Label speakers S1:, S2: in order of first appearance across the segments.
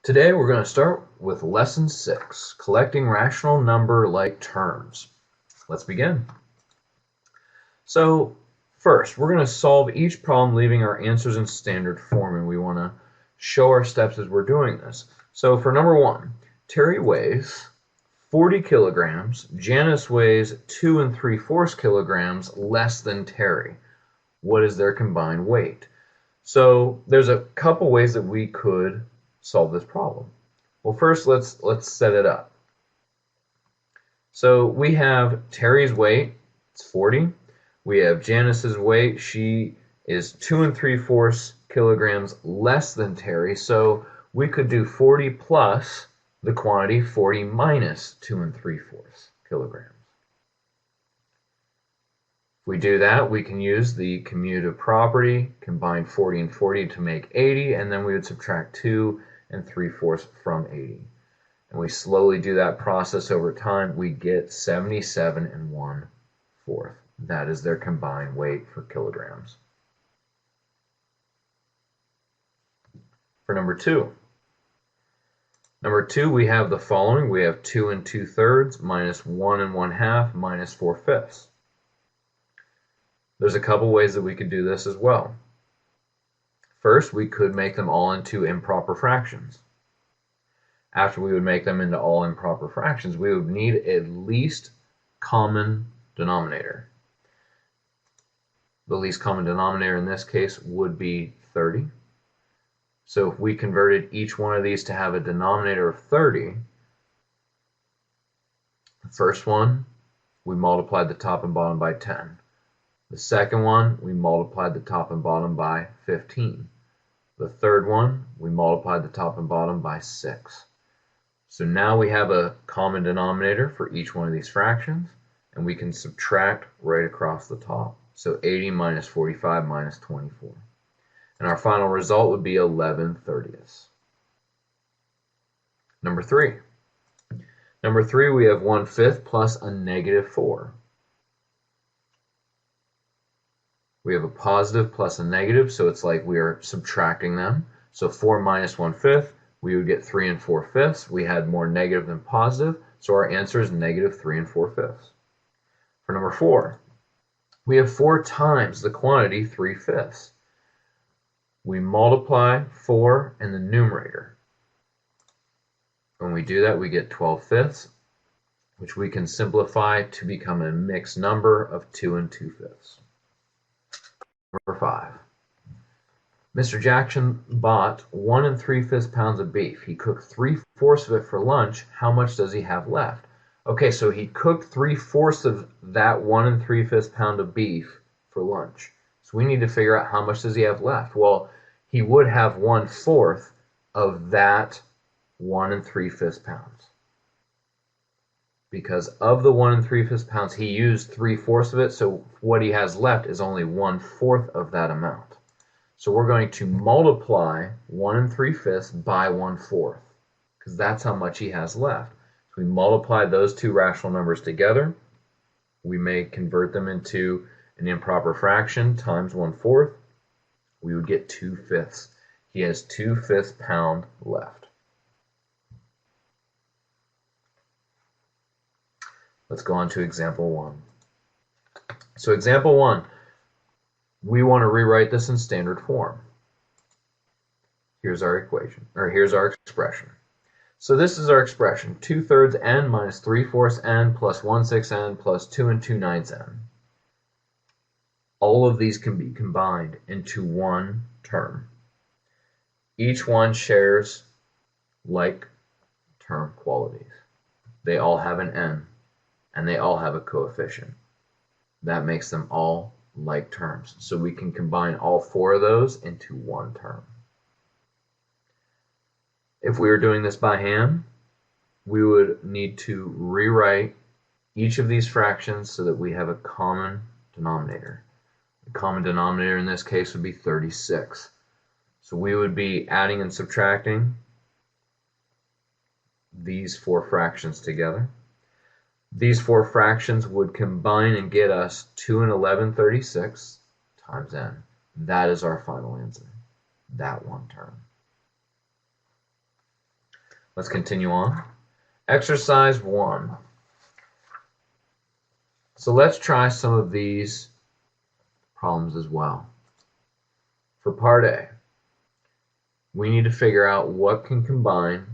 S1: Today we're going to start with Lesson 6, Collecting Rational Number-like Terms. Let's begin. So first, we're going to solve each problem leaving our answers in standard form, and we want to show our steps as we're doing this. So for number 1, Terry weighs 40 kilograms, Janice weighs 2 3/4 kilograms less than Terry. What is their combined weight? So there's a couple ways that we could solve this problem. Well, first let's set it up. So we have Terry's weight, it's 40. We have Janice's weight, she is 2 3/4 kilograms less than Terry. So we could do 40 plus the quantity 40 minus 2 3/4 kilograms. If we do that, we can use the commutative property, combine 40 and 40 to make 80, and then we would subtract 2 3/4 from 80. And we slowly do that process over time. We get 77 1/4. That is their combined weight for kilograms. For number 2. Number 2, we have the following. We have 2 2/3 minus 1 1/2 minus 4/5. There's a couple ways that we could do this as well. First, we could make them all into improper fractions. After we would make them into all improper fractions, we would need at least common denominator. The least common denominator in this case would be 30. So if we converted each one of these to have a denominator of 30, the first one, we multiplied the top and bottom by 10. The second one, we multiplied the top and bottom by 15. The third one, we multiplied the top and bottom by 6. So now we have a common denominator for each one of these fractions, and we can subtract right across the top. So 80 minus 45 minus 24. And our final result would be 11/30. Number 3. Number 3, we have 1/5 plus a -4. We have a positive plus a negative, so it's like we are subtracting them. So 4 minus 1/5, we would get 3 4/5. We had more negative than positive, so our answer is -3 4/5. For number 4, we have 4 times the quantity 3/5. We multiply 4 in the numerator. When we do that, we get 12/5, which we can simplify to become a mixed number of 2 2/5. Number 5. Mr. Jackson bought 1 3/5 pounds of beef. He cooked 3/4 of it for lunch. How much does he have left? Okay, so he cooked 3/4 of that 1 3/5 pound of beef for lunch. So we need to figure out how much does he have left. Well, he would have 1/4 of that 1 3/5 pounds. Because of the 1 3/5 pounds, he used 3/4 of it, so what he has left is only 1/4 of that amount. So we're going to multiply 1 3/5 by 1/4, because that's how much he has left. So we multiply those two rational numbers together. We may convert them into an improper fraction times 1/4. We would get 2/5. He has 2/5 pound left. Let's go on to example 1. So example 1, we want to rewrite this in standard form. Here's our equation, or here's our expression. So this is our expression, 2/3 n minus 3/4 n plus 1/6 n plus 2 2/9 n. All of these can be combined into one term. Each one shares like term qualities. They all have an n, and they all have a coefficient. That makes them all like terms. So we can combine all 4 of those into one term. If we were doing this by hand, we would need to rewrite each of these fractions so that we have a common denominator. The common denominator in this case would be 36. So we would be adding and subtracting these 4 fractions together. These 4 fractions would combine and get us 2 11/36 times n. That is our final answer, that one term. Let's continue on. Exercise 1. So let's try some of these problems as well. For part A, we need to figure out what can combine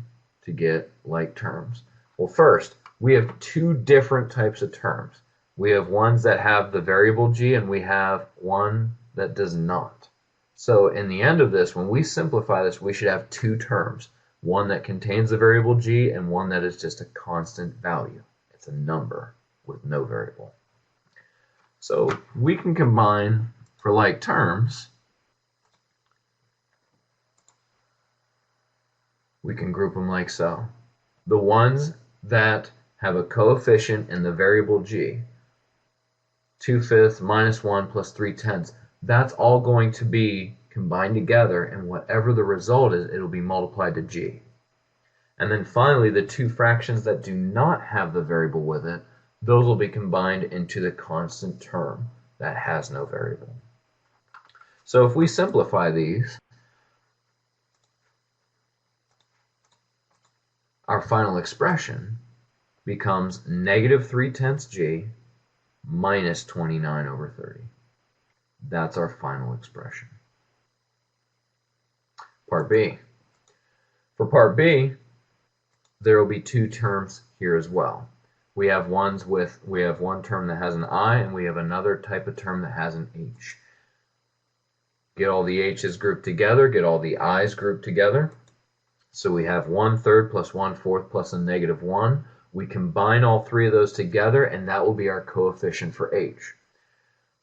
S1: to get like terms. Well, first, we have two different types of terms. We have ones that have the variable g, and we have one that does not. So in the end of this, when we simplify this, we should have two terms. One that contains the variable g and one that is just a constant value. It's a number with no variable. So we can combine for like terms. We can group them like so. The ones that have a coefficient in the variable g, 2/5 minus 1 plus 3/10, that's all going to be combined together, and whatever the result is, it'll be multiplied to g. And then finally, the two fractions that do not have the variable with it, those will be combined into the constant term that has no variable. So if we simplify these, our final expression becomes -3/10 g minus 29/30. That's our final expression. Part B. For part B, there will be two terms here as well. We have one term that has an I, and we have another type of term that has an H. Get all the H's grouped together, get all the I's grouped together. So we have 1/3 plus 1/4 plus a -1. We combine all three of those together, and that will be our coefficient for H.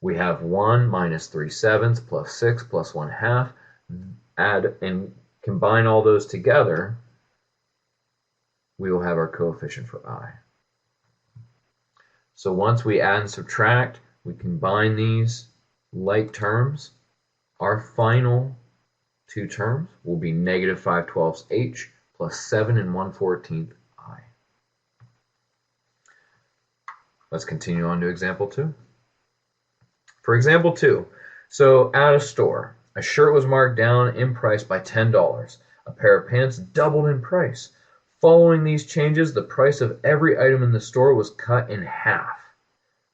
S1: We have 1 minus 3/7 plus 6 plus 1/2. Add and combine all those together, we will have our coefficient for I. So once we add and subtract, we combine these like terms, our final two terms will be -5/12 H plus 7 1/14 I. Let's continue on to example 2. For example 2, so at a store, a shirt was marked down in price by $10. A pair of pants doubled in price. Following these changes, the price of every item in the store was cut in half.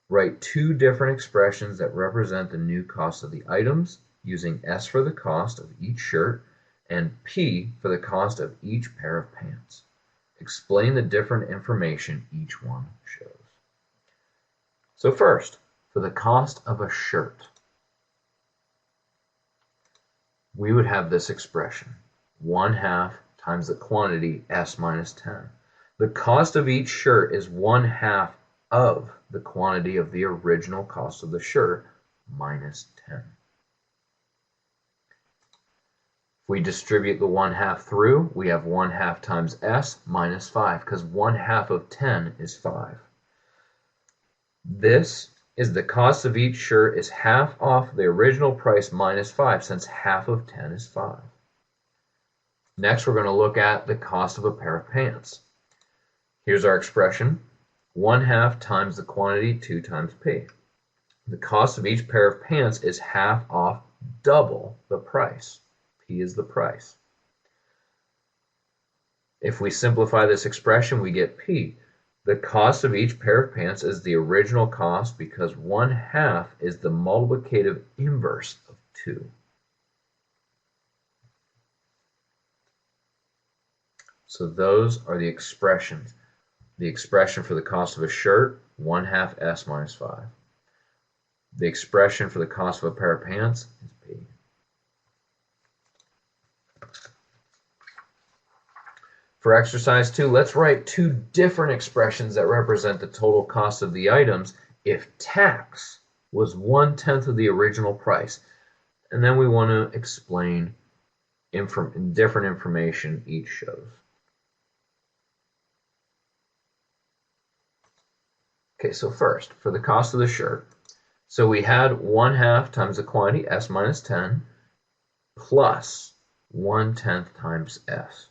S1: Write two different expressions that represent the new cost of the items, using S for the cost of each shirt and P for the cost of each pair of pants. Explain the different information each one shows. So first, for the cost of a shirt, we would have this expression, 1/2 times the quantity S minus 10. The cost of each shirt is 1/2 of the quantity of the original cost of the shirt minus 10. If we distribute the 1/2 through, we have 1/2 times S minus 5, because 1/2 of 10 is 5. This is the cost of each shirt is half off the original price minus 5, since half of 10 is 5. Next, we're going to look at the cost of a pair of pants. Here's our expression, 1/2 times the quantity, 2 times P. The cost of each pair of pants is half off double the price. P is the price. If we simplify this expression, we get P. The cost of each pair of pants is the original cost, because 1/2 is the multiplicative inverse of 2. So those are the expressions. The expression for the cost of a shirt, 1/2 S minus 5. The expression for the cost of a pair of pants is P. For exercise 2, let's write two different expressions that represent the total cost of the items if tax was 1/10 of the original price. And then we want to explain different information each shows. Okay, so first, for the cost of the shirt, so we had 1/2 times the quantity, S minus 10, plus 1/10 times S.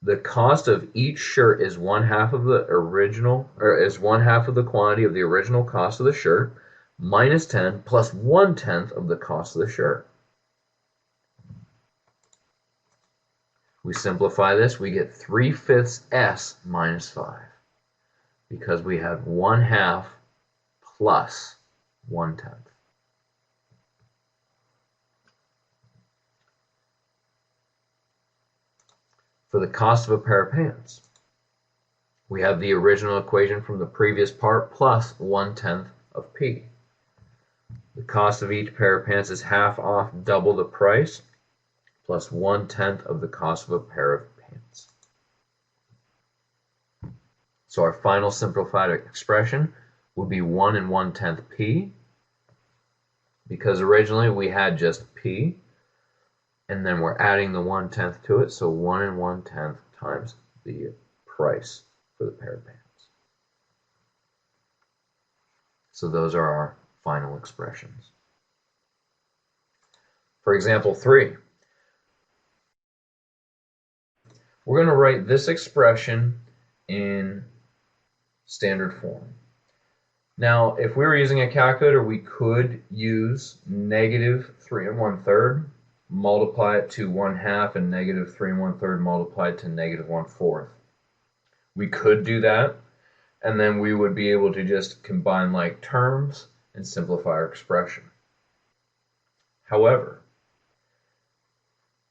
S1: The cost of each shirt is 1/2 of the original, or is 1/2 of the quantity of the original cost of the shirt, minus 10 plus 1/10 of the cost of the shirt. We simplify this, we get 3/5 s minus 5 because we had 1/2 plus 1/10. For the cost of a pair of pants, we have the original equation from the previous part plus 1/10 of P. The cost of each pair of pants is half off double the price plus 1/10 of the cost of a pair of pants. So our final simplified expression would be 1 1/10 P, because originally we had just P, and then we're adding the 1/10 to it, so 1 1/10 times the price for the pair of pants. So those are our final expressions. For example 3, we're going to write this expression in standard form. Now, if we were using a calculator, we could use -3 1/3, multiply it to 1/2, and -3 1/3 multiplied to -1/4. We could do that, and then we would be able to just combine like terms and simplify our expression. However,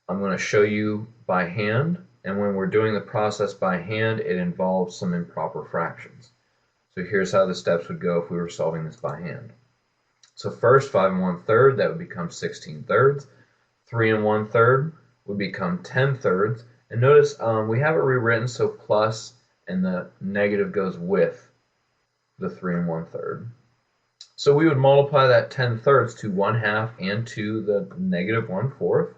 S1: I'm going to show you by hand, and when we're doing the process by hand, it involves some improper fractions. So here's how the steps would go if we were solving this by hand. So first, 5 1/3, that would become 16/3. 3 1/3 would become 10/3. And notice we have it rewritten so plus and the negative goes with the 3 1/3. So we would multiply that 10/3 to 1/2 and to the -1/4.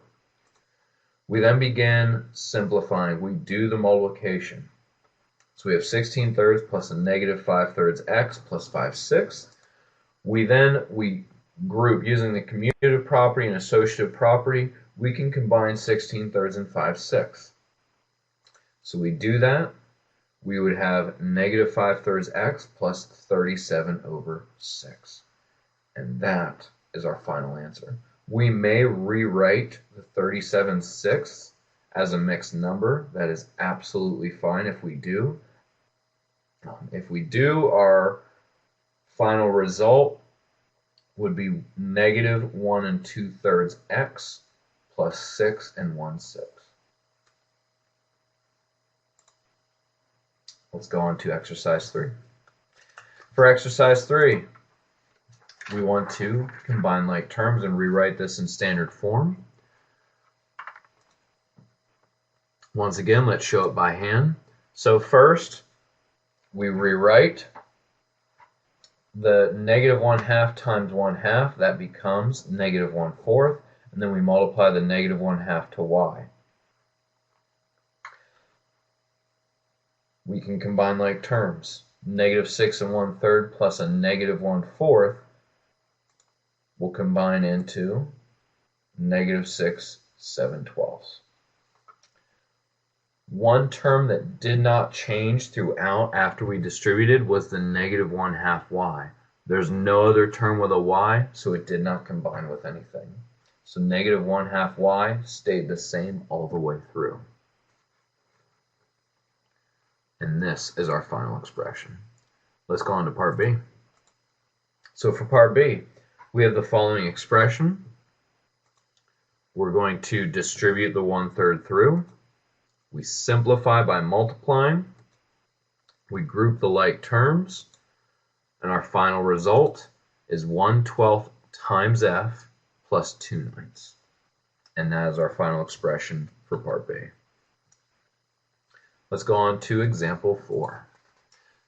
S1: We then begin simplifying. We do the multiplication. So we have 16/3 plus a -5/3 x plus 5/6. We group using the commutative property and associative property. We can combine 16/3 and 5/6. So we do that. We would have -5/3 x plus 37/6. And that is our final answer. We may rewrite the 37/6 as a mixed number. That is absolutely fine if we do. If we do, our final result would be -1 2/3 x plus 6 1/6. Let's go on to exercise 3. For exercise 3, we want to combine like terms and rewrite this in standard form. Once again, let's show it by hand. So first, we rewrite the -1/2 times 1/2. That becomes -1/4, and then we multiply the -1/2 to y. We can combine like terms. -6 1/3 plus a -1/4 will combine into -6 7/12. One term that did not change throughout after we distributed was the -1/2 y. There's no other term with a y, so it did not combine with anything. So -1/2 y stayed the same all the way through. And this is our final expression. Let's go on to part B. So for part B, we have the following expression. We're going to distribute the 1/3 through. We simplify by multiplying. We group the like terms. And our final result is 1/12 times f plus 2/9. And that is our final expression for part B. Let's go on to example 4.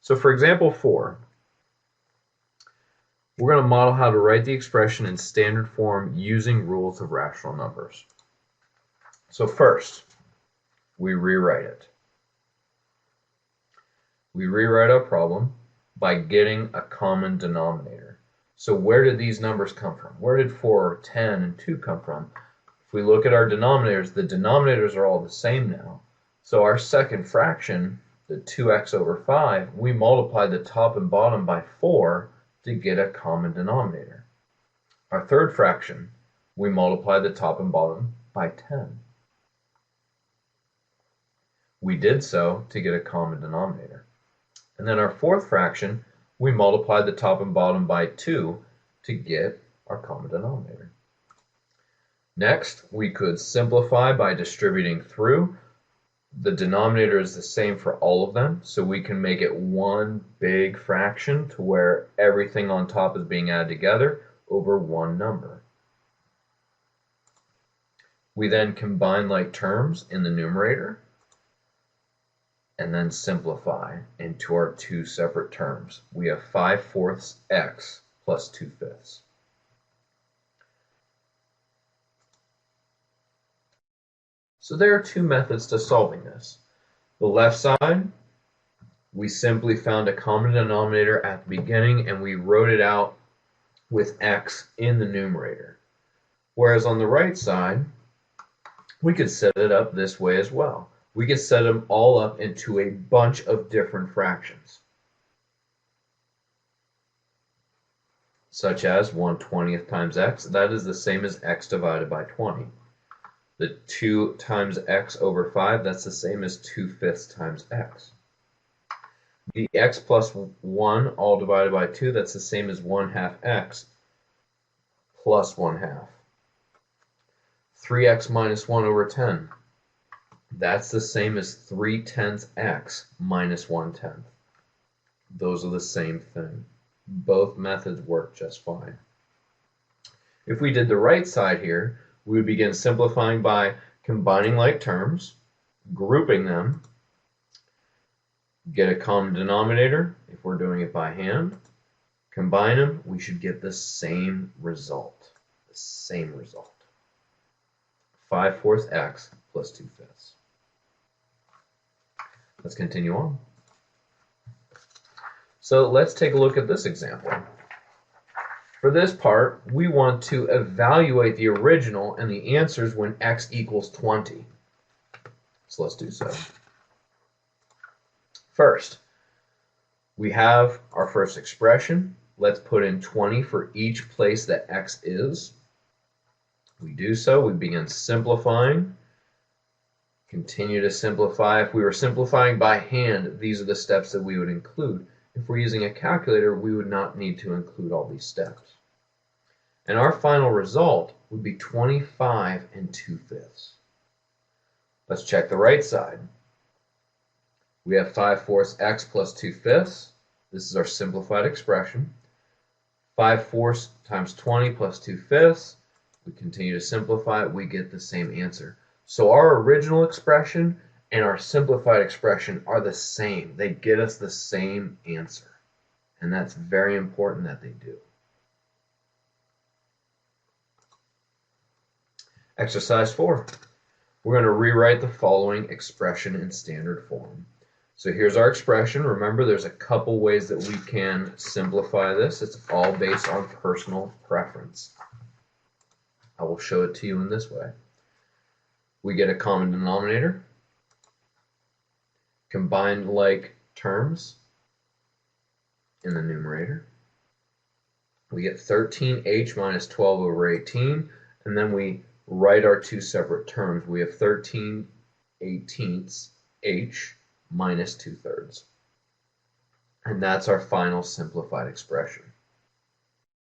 S1: So for example 4, we're going to model how to write the expression in standard form using rules of rational numbers. So first, we rewrite it. We rewrite our problem by getting a common denominator. So where did these numbers come from? Where did 4, 10, and 2 come from? If we look at our denominators, the denominators are all the same now. So our second fraction, the 2x/5, we multiply the top and bottom by 4 to get a common denominator. Our third fraction, we multiply the top and bottom by 10. We did so to get a common denominator. And then our fourth fraction, we multiplied the top and bottom by 2 to get our common denominator. Next, we could simplify by distributing through. The denominator is the same for all of them, so we can make it one big fraction to where everything on top is being added together over one number. We then combine like terms in the numerator and then simplify into our two separate terms. We have 5/4 x plus 2/5. So there are two methods to solving this. The left side, we simply found a common denominator at the beginning and we wrote it out with x in the numerator. Whereas on the right side, we could set it up this way as well. We could set them all up into a bunch of different fractions, such as 1/20 times x. That is the same as x divided by 20. The 2 times x over 5, that's the same as 2/5 times x. The x plus 1 all divided by 2, that's the same as 1/2 x plus 1/2. 3x minus 1 over 10, that's the same as 3/10 x minus 1/10. Those are the same thing. Both methods work just fine. If we did the right side here, we would begin simplifying by combining like terms, grouping them, get a common denominator. If we're doing it by hand, combine them, we should get the same result. 5/4 x plus 2/5. Let's continue on. So let's take a look at this example. For this part, we want to evaluate the original and the answers when x equals 20. So let's do so. First, we have our first expression. Let's put in 20 for each place that x is. We do so, we begin simplifying. Continue to simplify. If we were simplifying by hand, these are the steps that we would include. If we're using a calculator, we would not need to include all these steps. And our final result would be 25 2/5. Let's check the right side. We have 5/4 x plus 2/5. This is our simplified expression. 5/4 times 20 plus 2/5. We continue to simplify it, we get the same answer. So our original expression and our simplified expression are the same. They get us the same answer. And that's very important that they do. Exercise 4. We're going to rewrite the following expression in standard form. So here's our expression. Remember, there's a couple ways that we can simplify this. It's all based on personal preference. I will show it to you in this way. We get a common denominator, combine like terms in the numerator. We get 13h minus 12 over 18, and then we write our two separate terms. We have 13/18 h minus 2/3. And that's our final simplified expression.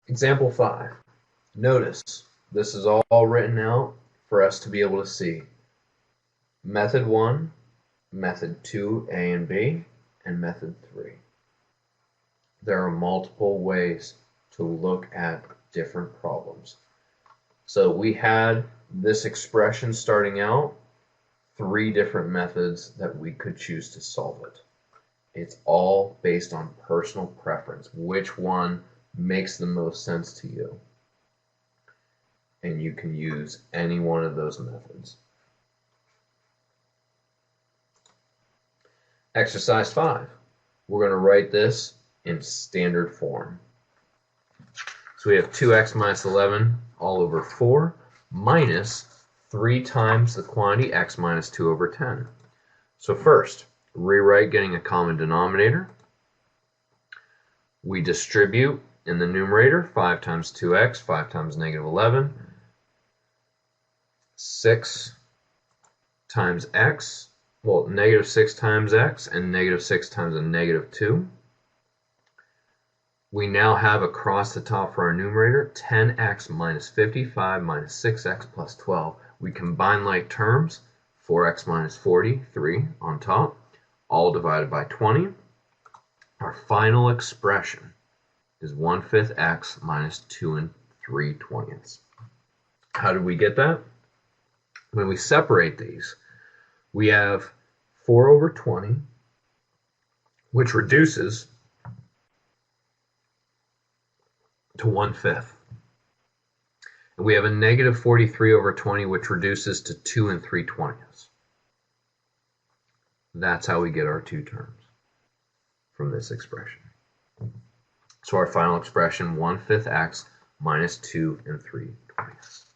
S1: Example 5. Notice this is all written out for us to be able to see. Method 1, method 2, A and B, and method 3. There are multiple ways to look at different problems. So we had this expression starting out, 3 different methods that we could choose to solve it. It's all based on personal preference, which one makes the most sense to you. And you can use any one of those methods. Exercise 5. We're going to write this in standard form. So we have 2x minus 11 all over 4 minus 3 times the quantity x minus 2 over 10. So first, rewrite getting a common denominator. We distribute in the numerator 5 times 2x, 5 times negative 11, 6 times x well, negative 6 times x and negative 6 times a negative 2. We now have across the top for our numerator 10x minus 55 minus 6x plus 12. We combine like terms, 4x minus 43 on top, all divided by 20. Our final expression is 1/5 x minus 2 3/20. How did we get that? When we separate these, we have 4 over 20, which reduces to 1/5. And we have a negative 43 over 20, which reduces to 2 3/20. That's how we get our two terms from this expression. So our final expression, 1/5 x minus 2 3/20.